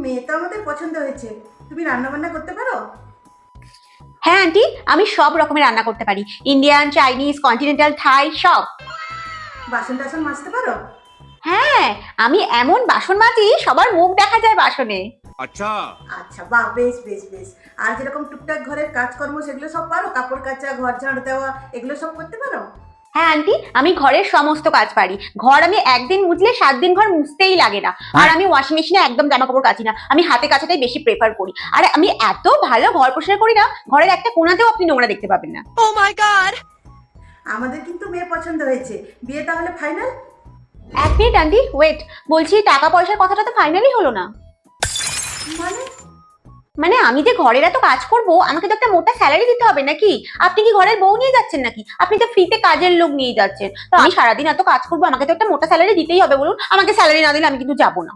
মেয়ে তো আমাদের পছন্দ হয়েছে, তুমি রান্না বান্না করতে পারো? হ্যাঁ আন্টি, আমি সব রকমের রান্না করতে পারি। ইন্ডিয়ান, চাইনিজ, কন্টিনেন্টাল, থাই সব। বাসন টাসন মাজতে পারো? হ্যাঁ, আমি এমন বাসন মাজি সবার মুখ দেখা যায় বাসনে। अच्छा। আচ্ছা, বাহ, বেশ বেশ বেশ। আর যেরকম টুকটাক ঘরের কাজকর্ম সেগুলো সব পারো? কাপড় কাচা, ঘর ঝাড় দেওয়া, এগুলো সব করতে পারো? হ্যাঁ আন্টি, আমি ঘরের সমস্ত কাজ পারি। ঘর আমি একদিন মুছলে 7 দিন ঘর মুছতেই লাগে না। আর আমি ওয়াশিং মেশিনে একদম জামা কাপড় কাচি না, আমি হাতে কাচাটাই বেশি প্রেফার করি। আর আমি এত ভালো ঘর পরিষ্কার করি না, ঘরের একটা কোণাতেও আপনি নোংরা দেখতে পাবেন না। Oh my god! আমাদের কিন্তু মেয়ে পছন্দ হয়েছে, বিয়ে তাহলে ফাইনাল? এক মিনিট আন্টি, ওয়েট। বলছি, টাকা পয়সার কথাটা তো ফাইনালি হলো না। মানে? মানে আমি যে ঘরের এত কাজ করব, আমাকে তো একটা মোটা স্যালারি দিতে হবে নাকি? আপনি কি ঘরের বউ নিয়ে যাচ্ছেন নাকি? আপনি তো ফ্রিতে কাজের লোক নিয়ে যাচ্ছেন। তো আমি সারাদিন এত কাজ করবো, আমাকে তো একটা মোটা স্যালারি দিতেই হবে। বলুন, আমাকে স্যালারি না দিলে আমি কিন্তু যাবো না।